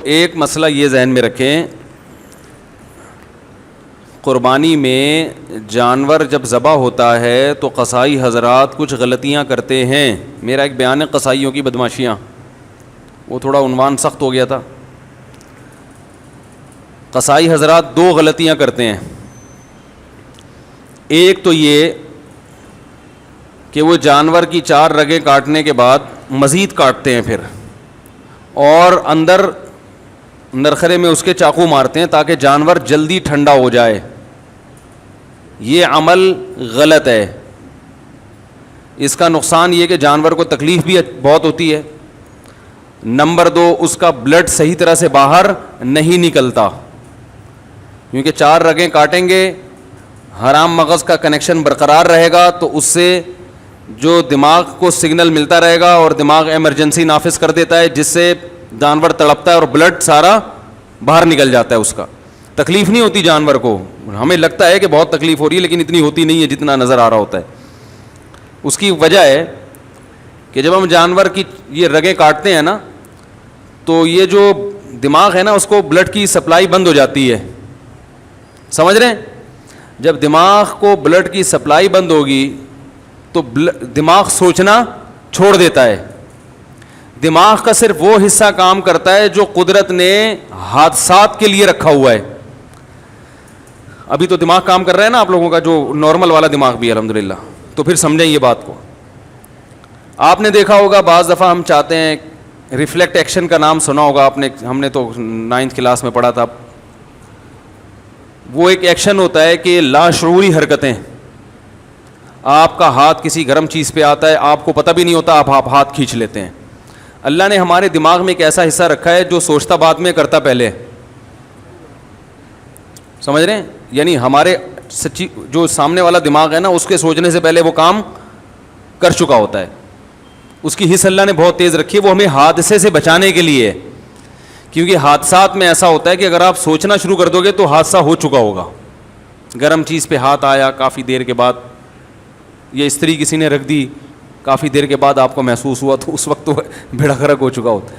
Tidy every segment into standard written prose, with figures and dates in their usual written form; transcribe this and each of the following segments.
ایک مسئلہ یہ ذہن میں رکھیں, قربانی میں جانور جب ذبح ہوتا ہے تو قصائی حضرات کچھ غلطیاں کرتے ہیں. میرا ایک بیان ہے قصائیوں کی بدماشیاں, وہ تھوڑا عنوان سخت ہو گیا تھا. قصائی حضرات دو غلطیاں کرتے ہیں. ایک تو یہ کہ وہ جانور کی 4 رگیں کاٹنے کے بعد مزید کاٹتے ہیں پھر, اور اندر نرخرے میں اس کے چاقو مارتے ہیں تاکہ جانور جلدی ٹھنڈا ہو جائے. یہ عمل غلط ہے. اس کا نقصان یہ کہ جانور کو تکلیف بھی بہت ہوتی ہے. نمبر 2, اس کا بلڈ صحیح طرح سے باہر نہیں نکلتا, کیونکہ 4 رگیں کاٹیں گے, حرام مغز کا کنیکشن برقرار رہے گا تو اس سے جو دماغ کو سگنل ملتا رہے گا اور دماغ ایمرجنسی نافذ کر دیتا ہے, جس سے جانور تڑپتا ہے اور بلڈ سارا باہر نکل جاتا ہے. اس کا تکلیف نہیں ہوتی جانور کو. ہمیں لگتا ہے کہ بہت تکلیف ہو رہی ہے, لیکن اتنی ہوتی نہیں ہے جتنا نظر آ رہا ہوتا ہے. اس کی وجہ ہے کہ جب ہم جانور کی یہ رگیں کاٹتے ہیں نا, تو یہ جو دماغ ہے نا اس کو بلڈ کی سپلائی بند ہو جاتی ہے. سمجھ رہے ہیں؟ جب دماغ کو بلڈ کی سپلائی بند ہوگی تو دماغ سوچنا چھوڑ دیتا ہے. دماغ کا صرف وہ حصہ کام کرتا ہے جو قدرت نے حادثات کے لیے رکھا ہوا ہے. ابھی تو دماغ کام کر رہا ہے نا آپ لوگوں کا, جو نارمل والا دماغ بھی الحمدللہ. تو پھر سمجھیں یہ بات کو. آپ نے دیکھا ہوگا بعض دفعہ ہم چاہتے ہیں, ریفلیکٹ ایکشن کا نام سنا ہوگا آپ نے, ہم نے تو 9th کلاس میں پڑھا تھا. وہ ایک ایکشن ہوتا ہے کہ لاشعوری حرکتیں. آپ کا ہاتھ کسی گرم چیز پہ آتا ہے, آپ کو پتہ بھی نہیں ہوتا, آپ ہاتھ کھینچ لیتے ہیں. اللہ نے ہمارے دماغ میں ایک ایسا حصہ رکھا ہے جو سوچتا بعد میں کرتا پہلے. سمجھ رہے ہیں؟ یعنی ہمارے سچی جو سامنے والا دماغ ہے نا, اس کے سوچنے سے پہلے وہ کام کر چکا ہوتا ہے. اس کی حص اللہ نے بہت تیز رکھی ہے, وہ ہمیں حادثے سے بچانے کے لیے. کیونکہ حادثات میں ایسا ہوتا ہے کہ اگر آپ سوچنا شروع کر دو گے تو حادثہ ہو چکا ہوگا. گرم چیز پہ ہاتھ آیا, کافی دیر کے بعد یہ استری کسی نے رکھ دی, کافی دیر کے بعد آپ کو محسوس ہوا تو اس وقت تو بھیڑا غرق ہو چکا ہوتا.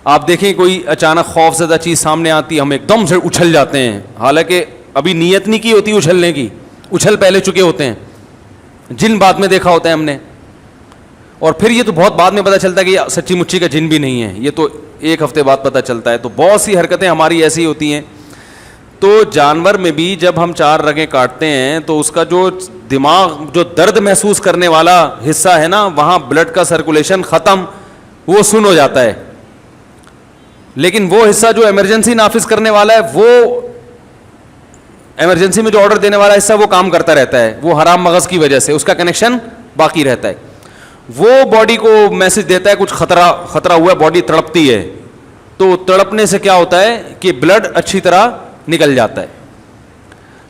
آپ دیکھیں کوئی اچانک خوف زدہ چیز سامنے آتی, ہم ایک دم سے اچھل جاتے ہیں, حالانکہ ابھی نیت نہیں کی ہوتی اچھلنے کی, اچھل پہلے چکے ہوتے ہیں. جن بعد میں دیکھا ہوتا ہے ہم نے, اور پھر یہ تو بہت بعد میں پتہ چلتا ہے کہ یہ سچی مچی کا جن بھی نہیں ہے, یہ تو 1 ہفتے بعد پتہ چلتا ہے. تو بہت سی حرکتیں ہماری ایسی ہوتی ہیں. تو جانور میں بھی جب ہم 4 رگیں کاٹتے ہیں تو اس کا جو دماغ جو درد محسوس کرنے والا حصہ ہے نا, وہاں بلڈ کا سرکولیشن ختم, وہ سن ہو جاتا ہے. لیکن وہ حصہ جو ایمرجنسی نافذ کرنے والا ہے, وہ ایمرجنسی میں جو آرڈر دینے والا حصہ وہ کام کرتا رہتا ہے. وہ حرام مغز کی وجہ سے اس کا کنیکشن باقی رہتا ہے. وہ باڈی کو میسج دیتا ہے کچھ خطرہ ہوا ہے, باڈی تڑپتی ہے. تو تڑپنے سے کیا ہوتا ہے کہ بلڈ اچھی طرح نکل جاتا ہے.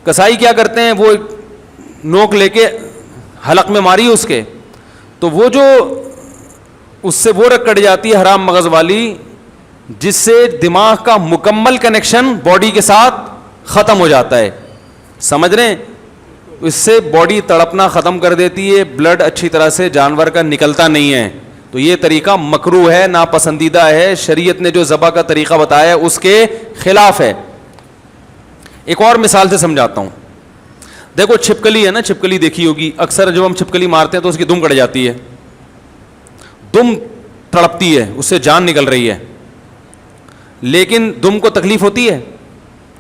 کسائی کیا کرتے ہیں, وہ نوک لے کے حلق میں ماری اس کے, تو وہ جو اس سے وہ رگ کٹ جاتی ہے حرام مغز والی, جس سے دماغ کا مکمل کنیکشن باڈی کے ساتھ ختم ہو جاتا ہے. سمجھ رہے ہیں؟ اس سے باڈی تڑپنا ختم کر دیتی ہے, بلڈ اچھی طرح سے جانور کا نکلتا نہیں ہے. تو یہ طریقہ مکروہ ہے, ناپسندیدہ ہے. شریعت نے جو ذبح کا طریقہ بتایا ہے اس کے خلاف ہے. ایک اور مثال سے سمجھاتا ہوں. دیکھو چھپکلی ہے نا, چھپکلی دیکھی ہوگی, اکثر جب ہم چھپکلی مارتے ہیں تو اس کی دم کٹ جاتی ہے, دم تڑپتی ہے, اس سے جان نکل رہی ہے. لیکن دم کو تکلیف ہوتی ہے,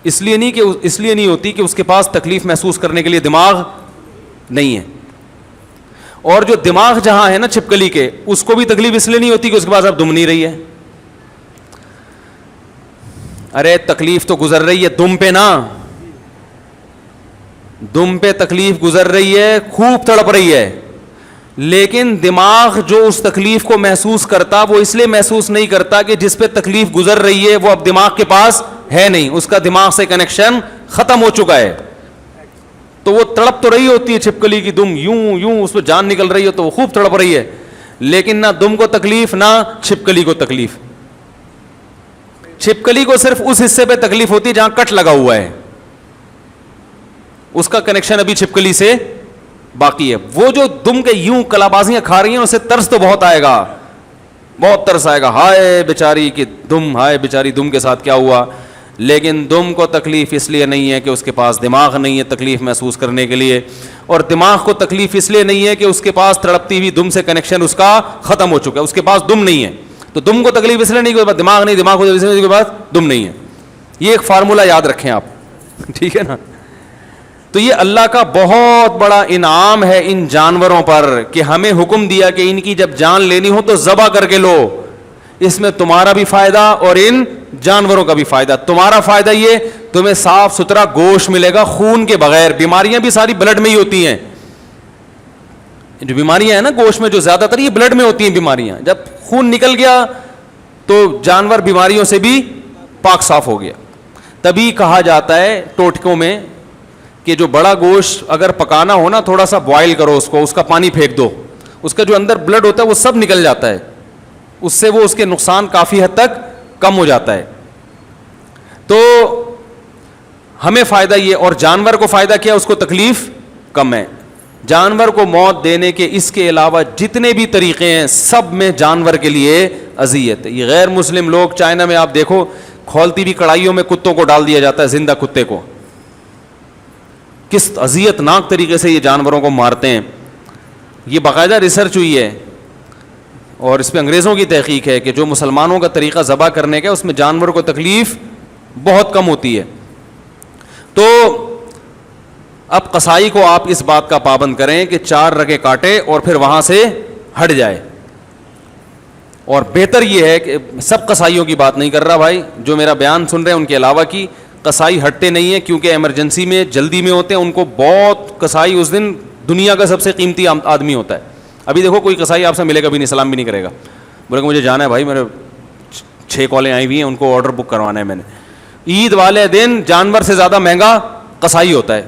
اس لیے نہیں ہوتی کہ اس کے پاس تکلیف محسوس کرنے کے لیے دماغ نہیں ہے. اور جو دماغ جہاں ہے نا چھپکلی کے, اس کو بھی تکلیف اس لیے نہیں ہوتی کہ اس کے پاس اب دم نہیں رہی ہے. ارے تکلیف تو گزر رہی ہے دم پہ نا, دم پہ تکلیف گزر رہی ہے, خوب تڑپ رہی ہے. لیکن دماغ جو اس تکلیف کو محسوس کرتا, وہ اس لیے محسوس نہیں کرتا کہ جس پہ تکلیف گزر رہی ہے وہ اب دماغ کے پاس ہے نہیں, اس کا دماغ سے کنیکشن ختم ہو چکا ہے. تو وہ تڑپ تو رہی ہوتی ہے چھپکلی کی, دم یوں یوں اس پہ جان نکل رہی ہے تو وہ خوب تڑپ رہی ہے, لیکن نہ دم کو تکلیف نہ چھپکلی کو تکلیف. چھپکلی کو صرف اس حصے پہ تکلیف ہوتی ہے جہاں کٹ لگا ہوا ہے, اس کا کنیکشن ابھی چھپکلی سے باقی ہے. وہ جو دم کے یوں کلابازیاں کھا رہی ہیں, اسے ترس تو بہت آئے گا, بہت ترس آئے گا، ہائے بیچاری کی دم، ہائے بیچاری دم کے ساتھ کیا ہوا. لیکن دم کو تکلیف اس لیے نہیں ہے کہ اس کے پاس دماغ نہیں ہے تکلیف محسوس کرنے کے لیے، اور دماغ کو تکلیف اس لیے نہیں ہے کہ اس کے پاس تڑپتی ہوئی دم سے کنیکشن اس کا ختم ہو چکا ہے، اس کے پاس دم نہیں ہے. تو دم کو تکلیف اس لیے نہیں کہ دماغ نہیں، دماغ کو اس لیے کے پاس دم نہیں ہے. یہ ایک فارمولہ یاد رکھیں آپ، ٹھیک ہے نا. تو یہ اللہ کا بہت بڑا انعام ہے ان جانوروں پر کہ ہمیں حکم دیا کہ ان کی جب جان لینی ہو تو ذبح کر کے لو. اس میں تمہارا بھی فائدہ اور ان جانوروں کا بھی فائدہ. تمہارا فائدہ یہ تمہیں صاف ستھرا گوشت ملے گا خون کے بغیر. بیماریاں بھی ساری بلڈ میں ہی ہوتی ہیں، جو بیماریاں ہیں نا گوشت میں جو زیادہ تر یہ بلڈ میں ہوتی ہیں بیماریاں. جب خون نکل گیا تو جانور بیماریوں سے بھی پاک صاف ہو گیا. تبھی کہا جاتا ہے ٹوٹکوں میں کہ جو بڑا گوشت اگر پکانا ہو نا تھوڑا سا بوائل کرو اس کو، اس کا پانی پھینک دو، اس کا جو اندر بلڈ ہوتا ہے وہ سب نکل جاتا ہے، اس سے وہ اس کے نقصان کافی حد تک کم ہو جاتا ہے. تو ہمیں فائدہ یہ، اور جانور کو فائدہ کیا، اس کو تکلیف کم ہے. جانور کو موت دینے کے اس کے علاوہ جتنے بھی طریقے ہیں سب میں جانور کے لیے اذیت ہے. یہ غیر مسلم لوگ چائنا میں آپ دیکھو کھولتی ہوئی کڑھائیوں میں کتوں کو ڈال دیا جاتا ہے، زندہ کتے کو. کس اذیت ناک طریقے سے یہ جانوروں کو مارتے ہیں. یہ باقاعدہ ریسرچ ہوئی ہے اور اس پہ انگریزوں کی تحقیق ہے کہ جو مسلمانوں کا طریقہ ذبح کرنے کا اس میں جانور کو تکلیف بہت کم ہوتی ہے. تو اب قصائی کو آپ اس بات کا پابند کریں کہ 4 رگیں کاٹے اور پھر وہاں سے ہٹ جائے. اور بہتر یہ ہے کہ سب قصائیوں کی بات نہیں کر رہا بھائی، جو میرا بیان سن رہے ہیں ان کے علاوہ کی قصائی ہٹتے نہیں ہیں کیونکہ ایمرجنسی میں جلدی میں ہوتے ہیں. ان کو بہت قصائی اس دن دنیا کا سب سے قیمتی آدمی ہوتا ہے. ابھی دیکھو کوئی قصائی آپ سے ملے گا بھی نہیں، سلام بھی نہیں کرے گا، بولے گا مجھے جانا ہے بھائی، میرے 6 کالیں آئی ہوئی ہیں، ان کو آرڈر بک کروانا ہے میں نے. عید والے دن جانور سے زیادہ مہنگا قصائی ہوتا ہے.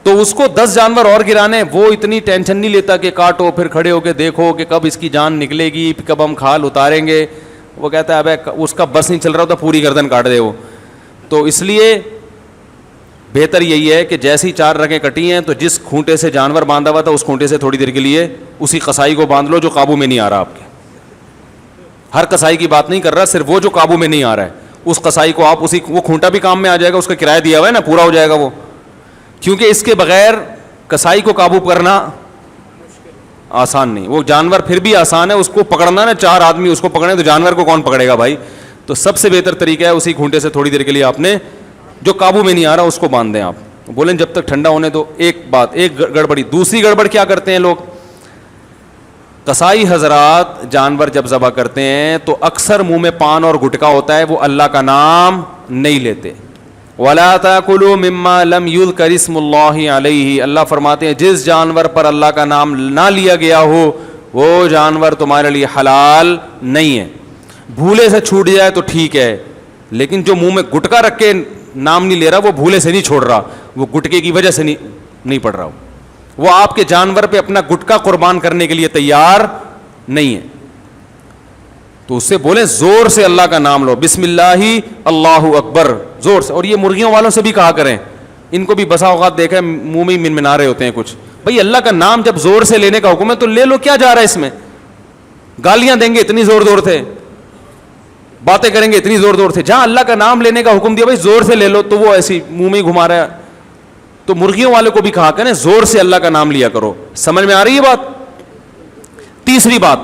تو اس کو 10 جانور اور گرانے، وہ اتنی ٹینشن نہیں لیتا کہ کاٹو پھر کھڑے ہو کے دیکھو کہ کب اس کی جان نکلے گی، کب ہم کھال اتاریں گے. وہ کہتا ہے ابے اس کا بس نہیں چل رہا ہوتا پوری گردن کاٹ دے وہ. تو اس لیے بہتر یہی ہے کہ جیسی 4 رگیں کٹی ہیں تو جس کھونٹے سے جانور باندھا ہوا تھا اس کھونٹے سے تھوڑی دیر کے لیے اسی قصائی کو باندھ لو جو قابو میں نہیں آ رہا آپ کے. ہر قصائی کی بات نہیں کر رہا، صرف وہ جو قابو میں نہیں آ رہا ہے اس قصائی کو آپ وہ کھونٹا بھی کام میں آ جائے گا، اس کا کرایہ دیا ہوا ہے نا، پورا ہو جائے گا وہ. کیونکہ اس کے بغیر قصائی کو قابو کرنا آسان نہیں. وہ جانور پھر بھی آسان ہے، اس کو پکڑنا نا 4 آدمی اس کو پکڑیں تو جانور کو کون پکڑے گا بھائی. تو سب سے بہتر طریقہ ہے اسی کھونٹے سے تھوڑی دیر کے لیے آپ نے جو قابو میں نہیں آ رہا اس کو باندھ دیں. آپ بولیں جب تک ٹھنڈا ہونے دو. ایک گڑبڑی. دوسری گڑبڑ کیا کرتے ہیں لوگ، قصائی حضرات جانور جب ذبح کرتے ہیں تو اکثر منہ میں پان اور گٹکا ہوتا ہے، وہ اللہ کا نام نہیں لیتے. وَلَا تَأْكُلُوا مِمَّا لَمْ يُذْكَرِ اسْمُ اللَّهِ عَلَيْهِ. اللہ فرماتے ہیں جس جانور پر اللہ کا نام نہ لیا گیا ہو وہ جانور تمہارے لیے حلال نہیں ہے. بھولے سے چھوٹ جائے تو ٹھیک ہے، لیکن جو منہ میں گٹکا رکھ کے نام نہیں لے رہا وہ بھولے سے نہیں چھوڑ رہا، وہ گٹکے کی وجہ سے نہیں پڑ رہا، وہ آپ کے جانور پہ اپنا گٹکا قربان کرنے کے لیے تیار نہیں ہے. تو اس سے بولیں زور سے اللہ کا نام لو، بسم اللہ اللہ اکبر، زور سے. اور یہ مرغیوں والوں سے بھی کہا کریں، ان کو بھی بسا اوقات دیکھا ہے منہ میں منمنا رہے ہوتے ہیں کچھ. بھائی اللہ کا نام جب زور سے لینے کا حکم ہے تو لے لو، کیا جا رہا ہے اس میں. گالیاں دیں گے اتنی زور زور سے، باتیں کریں گے اتنی زور زور سے. جہاں اللہ کا نام لینے کا حکم دیا بھائی زور سے لے لو تو وہ ایسی منہ میں ہی گھما رہا ہے. تو مرغیوں والے کو بھی کہا کریں زور سے اللہ کا نام لیا کرو. سمجھ میں آ رہی ہے بات. تیسری بات،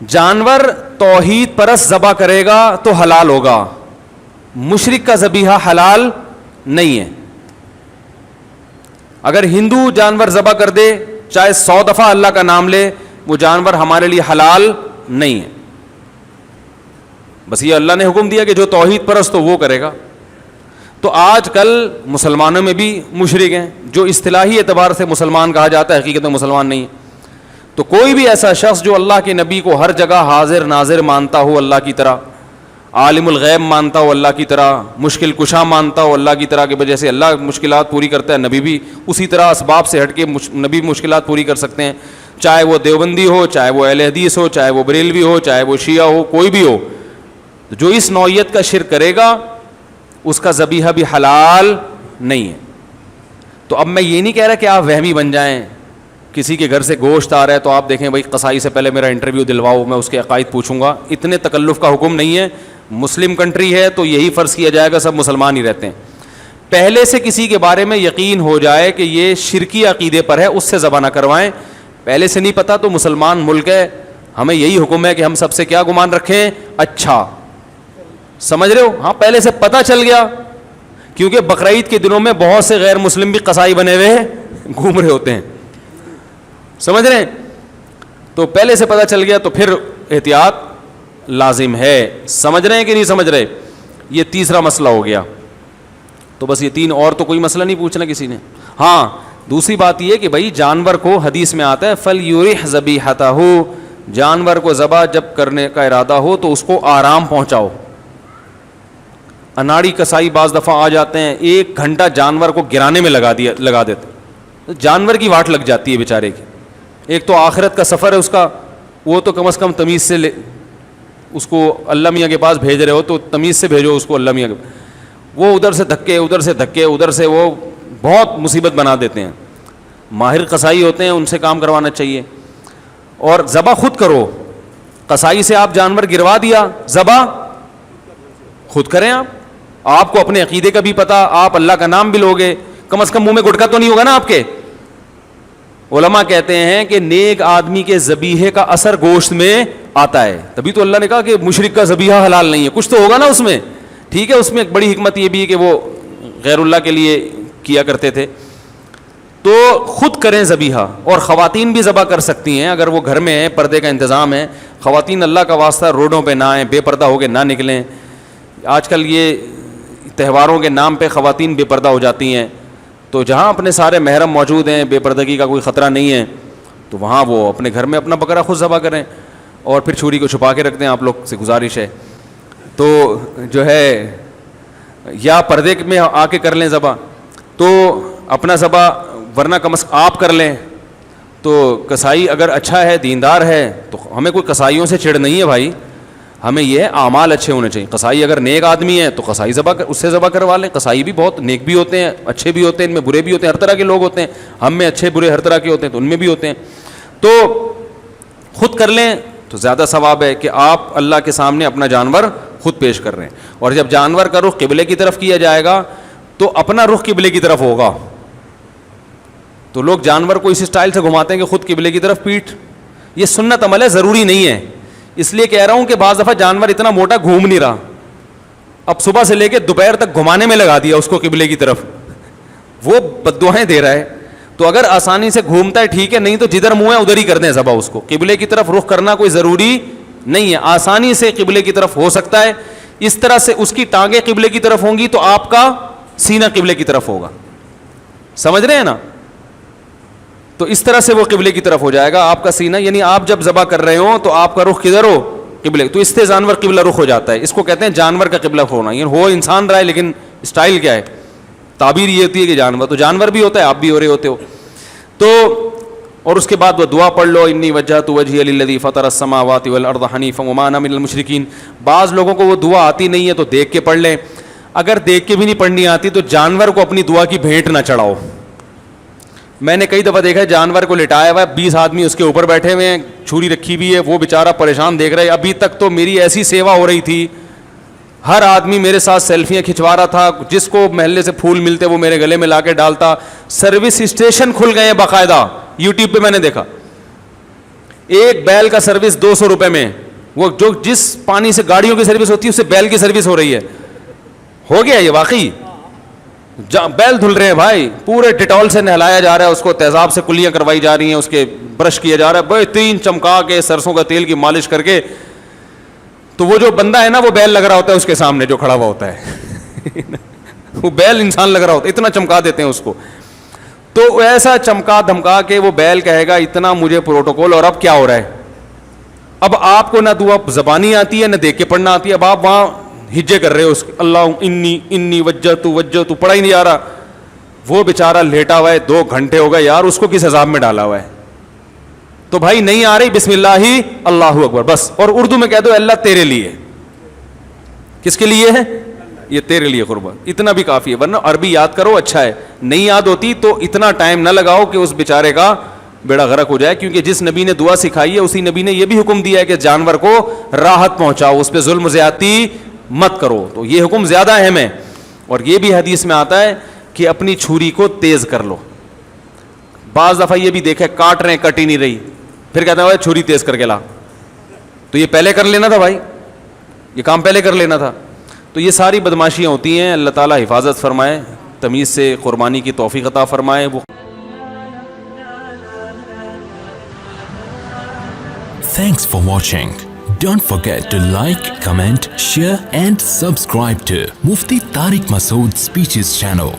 جانور توحید پرست ذبح کرے گا تو حلال ہوگا، مشرک کا ذبیحہ حلال نہیں ہے. اگر ہندو جانور ذبح کر دے چاہے 100 دفعہ اللہ کا نام لے، وہ جانور ہمارے لیے حلال نہیں ہے. بس یہ اللہ نے حکم دیا کہ جو توحید پرست ہو وہ کرے گا. تو آج کل مسلمانوں میں بھی مشرک ہیں جو اصطلاحی اعتبار سے مسلمان کہا جاتا ہے، حقیقت میں مسلمان نہیں ہے. تو کوئی بھی ایسا شخص جو اللہ کے نبی کو ہر جگہ حاضر ناظر مانتا ہو اللہ کی طرح، عالم الغیب مانتا ہو اللہ کی طرح، مشکل کشا مانتا ہو اللہ کی طرح، کی وجہ سے اللہ مشکلات پوری کرتا ہے، نبی بھی اسی طرح اسباب سے ہٹ کے نبی مشکلات پوری کر سکتے ہیں، چاہے وہ دیوبندی ہو، چاہے وہ اہل حدیث ہو، چاہے وہ بریلوی ہو، چاہے وہ شیعہ ہو، کوئی بھی ہو. جو اس نوعیت کا شرک کرے گا اس کا ذبیحہ بھی حلال نہیں ہے. تو اب میں یہ نہیں کہہ رہا کہ آپ وہمی بن جائیں کسی کے گھر سے گوشت آ رہا ہے تو آپ دیکھیں بھائی قصائی سے پہلے میرا انٹرویو دلواؤ, میں اس کے عقائد پوچھوں گا. اتنے تکلف کا حکم نہیں ہے. مسلم کنٹری ہے تو یہی فرض کیا جائے گا سب مسلمان ہی رہتے ہیں. پہلے سے کسی کے بارے میں یقین ہو جائے کہ یہ شرکی عقیدے پر ہے, اس سے ذبح نہ کروائیں. پہلے سے نہیں پتا تو مسلمان ملک ہے, ہمیں یہی حکم ہے کہ ہم سب سے کیا گمان رکھیں, اچھا. سمجھ رہے ہو؟ ہاں پہلے سے پتہ چل گیا, کیونکہ بقرعید کے دنوں میں بہت سے غیر مسلم بھی قصائی بنے ہوئے گھوم رہے ہوتے ہیں. سمجھ رہے ہیں؟ تو پہلے سے پتہ چل گیا تو پھر احتیاط لازم ہے. سمجھ رہے ہیں کہ نہیں سمجھ رہے؟ یہ تیسرا مسئلہ ہو گیا. تو بس یہ تین, اور تو کوئی مسئلہ نہیں پوچھنا کسی نے. ہاں دوسری بات یہ کہ بھائی جانور کو حدیث میں آتا ہے فَلْيُرِحْ ذَبِيحَتَهُ, جانور کو ذبح جب کرنے کا ارادہ ہو تو اس کو آرام پہنچاؤ. اناڑی کسائی بعض دفعہ آ جاتے ہیں, 1 گھنٹہ جانور کو گرانے میں لگا دیتے, جانور کی واٹ لگ جاتی ہے بیچارے کی. ایک تو آخرت کا سفر ہے اس کا, وہ تو کم از کم تمیز سے اس کو اللہ میاں کے پاس بھیج رہے ہو تو تمیز سے بھیجو اس کو اللہ میاں کے. وہ ادھر سے دھکے ادھر سے وہ بہت مصیبت بنا دیتے ہیں. ماہر قصائی ہوتے ہیں, ان سے کام کروانا چاہیے. اور ذبح خود کرو. قصائی سے آپ جانور گروا دیا, ذبح خود کریں. آپ کو اپنے عقیدے کا بھی پتا, آپ اللہ کا نام بھی لوگے, کم از کم منہ میں گٹکا تو نہیں ہوگا نا آپ کے. علماء کہتے ہیں کہ نیک آدمی کے ذبیحے کا اثر گوشت میں آتا ہے. تبھی تو اللہ نے کہا کہ مشرک کا ذبیحہ حلال نہیں ہے, کچھ تو ہوگا نا اس میں. ٹھیک ہے, اس میں ایک بڑی حکمت یہ بھی ہے کہ وہ غیر اللہ کے لیے کیا کرتے تھے. تو خود کریں ذبیحہ, اور خواتین بھی ذبح کر سکتی ہیں اگر وہ گھر میں ہیں, پردے کا انتظام ہے. خواتین اللہ کا واسطہ روڈوں پہ نہ آئیں, بے پردہ ہو کے نہ نکلیں. آج کل یہ تہواروں کے نام پہ خواتین بے پردہ ہو جاتی ہیں, تو جہاں اپنے سارے محرم موجود ہیں, بے پردگی کا کوئی خطرہ نہیں ہے, تو وہاں وہ اپنے گھر میں اپنا بکرا خود ذبح کریں, اور پھر چھری کو چھپا کے رکھ دیں. آپ لوگ سے گزارش ہے تو جو ہے, یا پردے میں آ کے کر لیں ذبح, تو اپنا ذبح, ورنہ کم از کم آپ کر لیں. تو کسائی اگر اچھا ہے, دیندار ہے, تو ہمیں کوئی کسائیوں سے چڑ نہیں ہے بھائی, ہمیں یہ اعمال اچھے ہونے چاہیے. قصائی اگر نیک آدمی ہے تو قصائی اس سے ذبح کروا لیں. قصائی بھی بہت نیک بھی ہوتے ہیں, اچھے بھی ہوتے ہیں, ان میں برے بھی ہوتے ہیں, ہر طرح کے لوگ ہوتے ہیں. ہم میں اچھے برے ہر طرح کے ہوتے ہیں, تو ان میں بھی ہوتے ہیں. تو خود کر لیں تو زیادہ ثواب ہے کہ آپ اللہ کے سامنے اپنا جانور خود پیش کر رہے ہیں. اور جب جانور کا رخ قبلے کی طرف کیا جائے گا تو اپنا رخ قبلے کی طرف ہوگا. تو لوگ جانور کو اس اسٹائل سے گھماتے ہیں کہ خود قبلے کی طرف پیٹھ. یہ سنت عمل ہے, ضروری نہیں ہے. اس لیے کہہ رہا ہوں کہ بعض دفعہ جانور اتنا موٹا گھوم نہیں رہا, اب صبح سے لے کے دوپہر تک گھمانے میں لگا دیا اس کو قبلے کی طرف, وہ بددعائیں دے رہا ہے. تو اگر آسانی سے گھومتا ہے ٹھیک ہے, نہیں تو جدھر منہ ہے ادھر ہی کر دیں ذبح. اس کو قبلے کی طرف رخ کرنا کوئی ضروری نہیں ہے, آسانی سے قبلے کی طرف ہو سکتا ہے. اس طرح سے اس کی ٹانگیں قبلے کی طرف ہوں گی تو آپ کا سینہ قبلے کی طرف ہوگا. سمجھ رہے ہیں نا؟ تو اس طرح سے وہ قبلے کی طرف ہو جائے گا آپ کا سینہ. یعنی آپ جب ذبح کر رہے ہو تو آپ کا رخ کدھر ہو؟ قبلے. تو اس سے جانور قبلہ رخ ہو جاتا ہے. اس کو کہتے ہیں جانور کا قبلہ ہونا. یعنی ہو انسان رہا ہے لیکن اسٹائل کیا ہے, تعبیر یہ ہوتی ہے کہ جانور. تو جانور بھی ہوتا ہے, آپ بھی ہو رہے ہوتے ہو. تو اور اس کے بعد وہ دعا پڑھ لو, انی وجہت وجہی للذی فطر السماوات والارض حنیفا وما انا من المشرکین. بعض لوگوں کو وہ دعا آتی نہیں ہے تو دیکھ کے پڑھ لیں. اگر دیکھ کے بھی نہیں پڑھنی آتی تو جانور کو اپنی دعا کی بھیٹ نہ چڑھاؤ. میں نے کئی دفعہ دیکھا ہے جانور کو لٹایا ہوا ہے, 20 آدمی اس کے اوپر بیٹھے ہوئے ہیں, چھری رکھی ہوئی ہے, وہ بیچارہ پریشان دیکھ رہا ہے. ابھی تک تو میری ایسی سیوا ہو رہی تھی, ہر آدمی میرے ساتھ سیلفیاں کھنچوا رہا تھا, جس کو محلے سے پھول ملتے وہ میرے گلے میں لا کے ڈالتا. سروس اسٹیشن کھل گئے ہیں باقاعدہ, یوٹیوب پہ میں نے دیکھا. ایک بیل کا سروس 200 روپے میں, وہ جو جس پانی سے گاڑیوں کی سروس ہوتی ہے اس سے بیل کی سروس ہو رہی ہے. ہو گیا یہ واقعی, بیل دھل رہے ہیں بھائی, پورے ڈیٹول سے نہلایا جا رہا ہے, اس کو تیزاب سے کلیاں کروائی جا رہی ہیں, اس کے برش کیا جا رہا ہے, بہترین چمکا کے سرسوں کا تیل کی مالش کر کے. تو وہ جو بندہ ہے نا وہ بیل لگ رہا ہوتا ہے اس کے سامنے جو کھڑا ہوا ہوتا ہے وہ بیل انسان لگ رہا ہوتا ہے, اتنا چمکا دیتے ہیں اس کو. تو ایسا چمکا دھمکا کے وہ بیل کہے گا اتنا مجھے پروٹوکول. اور اب کیا ہو رہا ہے, اب آپ کو نہ دعا زبانی آتی ہے نہ دیکھ کے پڑھنا آتی ہے, اب آپ وہاں ہجے کر رہے ہو, اللہ انی وجہت پڑھا ہی نہیں آ رہا. وہ بیچارہ لیٹا ہوا ہے, 2 گھنٹے ہو گئے یار, اس کو کس عذاب میں ڈالا ہوا ہے. تو بھائی نہیں آ رہی, بسم اللہ ہی اللہ اکبر بس. اور اردو میں کہہ دو اللہ تیرے لیے. کس کے لیے ہے یہ؟ تیرے لیے قربان. اتنا بھی کافی ہے, ورنہ عربی یاد کرو اچھا ہے, نہیں یاد ہوتی تو اتنا ٹائم نہ لگاؤ کہ اس بیچارے کا بیڑا غرق ہو جائے, کیونکہ جس نبی نے دعا سکھائی ہے اسی نبی نے یہ بھی حکم دیا ہے کہ جانور کو راحت پہنچاؤ, اس پہ ظلم زیادتی مت کرو, تو یہ حکم زیادہ اہم ہے. اور یہ بھی حدیث میں آتا ہے کہ اپنی چھری کو تیز کر لو. بعض دفعہ یہ بھی دیکھا کاٹ رہے ہیں, کٹ ہی نہیں رہی, پھر کہتا ہے بھائی چھری تیز کر کے لا, تو یہ پہلے کر لینا تھا بھائی, یہ کام پہلے کر لینا تھا. تو یہ ساری بدماشیاں ہوتی ہیں. اللہ تعالیٰ حفاظت فرمائے, تمیز سے قربانی کی توفیق عطا فرمائے. وہ Thanks for watching. Don't forget to like, comment, share and subscribe to Mufti Tariq Masood Speeches channel.